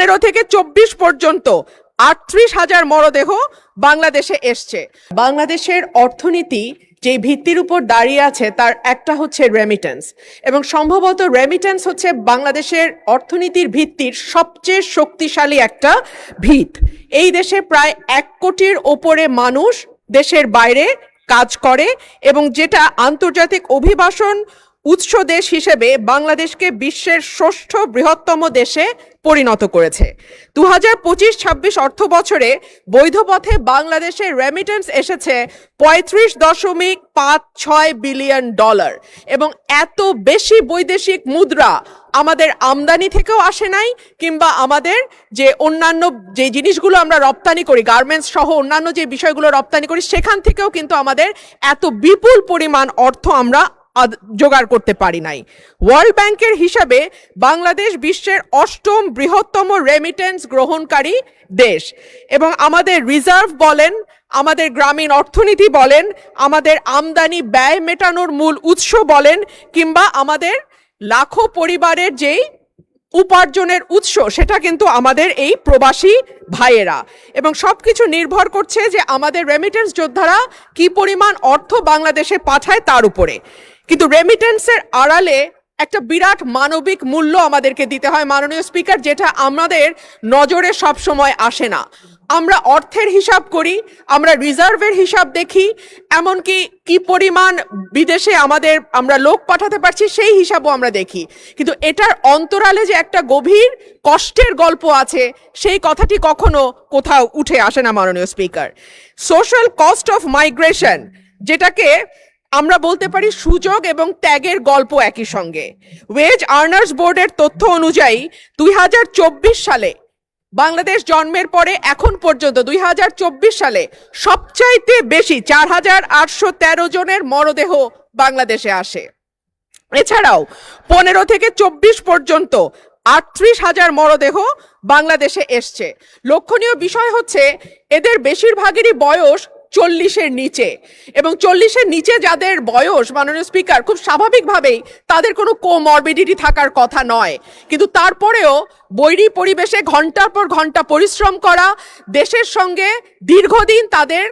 15 থেকে 24 পর্যন্ত 38,000 মরদেহ বাংলাদেশে এসছে। বাংলাদেশের অর্থনীতি যে ভিত্তির উপর দাঁড়িয়ে আছে তার একটা হচ্ছে রেমিটেন্স, এবং সম্ভবত রেমিটেন্স হচ্ছে বাংলাদেশের অর্থনীতির ভিত্তির সবচেয়ে শক্তিশালী একটা ভিত। এই দেশে প্রায় 1 কোটির ওপরে মানুষ দেশের বাইরে কাজ করে, এবং যেটা আন্তর্জাতিক অভিবাসন উৎস দেশ হিসেবে বাংলাদেশকে বিশ্বের 6ষ্ঠ বৃহত্তম দেশে পরিণত করেছে। 2025-26 অর্থ বছরে বৈধ পথে বাংলাদেশের রেমিটেন্স এসেছে $35.56 বিলিয়ন, এবং এত বেশি বৈদেশিক মুদ্রা আমাদের আমদানি থেকেও আসে নাই, কিংবা আমাদের যে অন্যান্য যে জিনিসগুলো আমরা রপ্তানি করি, গার্মেন্টস সহ অন্যান্য যে বিষয়গুলো রপ্তানি করি, সেখান থেকেও কিন্তু আমাদের এত বিপুল পরিমাণ অর্থ আমরা জোগাড় করতে পারি নাই। ওয়ার্ল্ড ব্যাংকের হিসাবে বাংলাদেশ বিশ্বের 8ম বৃহত্তম রেমিটেন্স গ্রহণকারী দেশ, এবং আমাদের রিজার্ভ বলেন, আমাদের গ্রামীণ অর্থনীতি বলেন, আমাদের আমদানি ব্যয় মেটানোর মূল উৎস বলেন, কিংবা আমাদের লাখো পরিবারের যেই উপার্জনের উৎস, সেটা কিন্তু আমাদের এই প্রবাসী ভাইয়েরা, এবং সবকিছু নির্ভর করছে যে আমাদের রেমিটেন্স যোদ্ধারা কি পরিমাণ অর্থ বাংলাদেশে পাঠায় তার উপরে। কিন্তু রেমিটেন্সের আড়ালে একটা বিরাট মানবিক মূল্য আমাদেরকে দিতে হয় মাননীয় স্পিকার, যেটা আমাদের নজরে সব সময় আসে না। আমরা অর্থের হিসাব করি, আমরা রিজার্ভের হিসাব দেখি, এমনকি কি পরিমাণ বিদেশে আমরা লোক পাঠাতে পারছি সেই হিসাবও আমরা দেখি, কিন্তু এটার অন্তরালে যে একটা গভীর কষ্টের গল্প আছে সেই কথাটি কখনো কোথাও উঠে আসে না মাননীয় speaker. Social cost of migration, যেটাকে আমরা বলতে পারি সুযোগ এবং ত্যাগের গল্প একই সঙ্গে। ওয়েজ আর্নার্স বোর্ডের তথ্য অনুযায়ী 2024 সালে বাংলাদেশ জন্মের পরে এখন পর্যন্ত 2024 সালে সবচাইতে বেশি 4,813 জনের মরদেহ বাংলাদেশে আসে। এছাড়াও 15 থেকে 24 পর্যন্ত 38,000 মরদেহ বাংলাদেশে এসছে। লক্ষণীয় বিষয় হচ্ছে এদের বেশিরভাগেরই বয়স 40-এর নিচে, এবং 40-এর নিচে যাদের বয়স মাননীয় স্পিকার, খুব স্বাভাবিকভাবেই তাদের কোনো কোমরবিডিটি থাকার কথা নয়, কিন্তু তারপরেও বৈরী পরিবেশে ঘন্টার পর ঘন্টা পরিশ্রম করা, দেশের সঙ্গে দীর্ঘদিন তাদের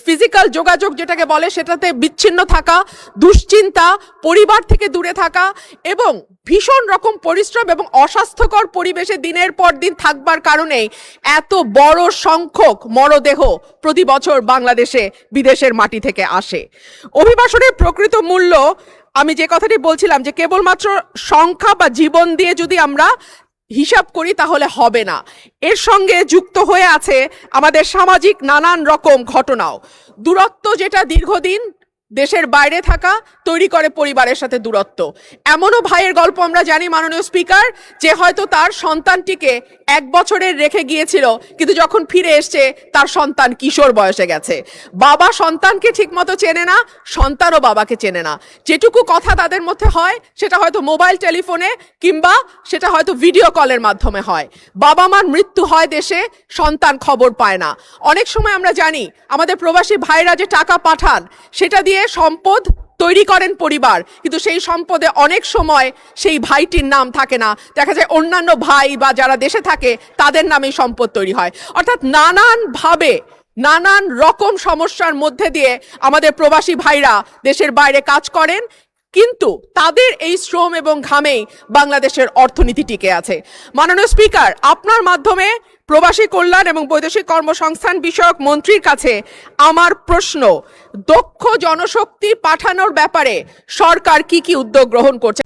ফিজিক্যাল যোগাযোগ যেটাকে বলে সেটাতে বিচ্ছিন্ন থাকা, দুশ্চিন্তা, পরিবার থেকে দূরে থাকা, এবং ভীষণ রকম পরিশ্রম এবং অস্বাস্থ্যকর পরিবেশে দিনের পর দিন থাকবার কারণেই এত বড় সংখ্যক মরদেহ প্রতি বছর বাংলাদেশে বিদেশের মাটি থেকে আসে। অভিবাসনের প্রকৃত মূল্য, আমি যে কথাটি বলছিলাম যে কেবলমাত্র সংখ্যা বা জীবন দিয়ে যদি আমরা হিসাব করি তাহলে হবে না, এর সঙ্গে যুক্ত হয়ে আছে আমাদের সামাজিক নানান রকম ঘটনাও। দূরত্ব, যেটা দীর্ঘদিন দেশের বাইরে থাকা তৈরি করে পরিবারের সাথে দূরত্ব। এমনও ভাইয়ের গল্প আমরা জানি মাননীয় স্পিকার, যে হয়তো তার সন্তানটিকে 1 বছরের রেখে গিয়েছিল, কিন্তু যখন ফিরে এসছে তার সন্তান কিশোর বয়সে গেছে। বাবা সন্তানকে ঠিকমতো চেনে না, সন্তানও বাবাকে চেনে না। যেটুকু কথা তাদের মধ্যে হয় সেটা হয়তো মোবাইল টেলিফোনে, কিংবা সেটা হয়তো ভিডিও কলের মাধ্যমে হয়। বাবা মার মৃত্যু হয় দেশে, সন্তান খবর পায় না। অনেক সময় আমরা জানি আমাদের প্রবাসী ভাইরা যে টাকা পাঠান সেটা দিয়ে সম্পদ তৈরি করেন পরিবার, কিন্তু সেই সম্পদে অনেক সময় সেই ভাইটির নাম থাকে না, দেখা যায় অন্যান্য ভাই বা যারা দেশে থাকে তাদের নামেই সম্পদ তৈরি হয়। অর্থাৎ নানানভাবে নানান রকম সমস্যার মধ্যে দিয়ে আমাদের প্রবাসী ভাইরা দেশের বাইরে কাজ করেন, কিন্তু তাদের এই শ্রম এবং ঘামেই বাংলাদেশের অর্থনীতি টিকে আছে। মাননীয় স্পিকার, আপনার মাধ্যমে প্রবাসী কল্যাণ এবং বৈদেশিক কর্মসংস্থান বিষয়ক মন্ত্রীর কাছে আমার প্রশ্ন, দক্ষ জনশক্তি পাঠানোর ব্যাপারে সরকার কি কি উদ্যোগ গ্রহণ করছে?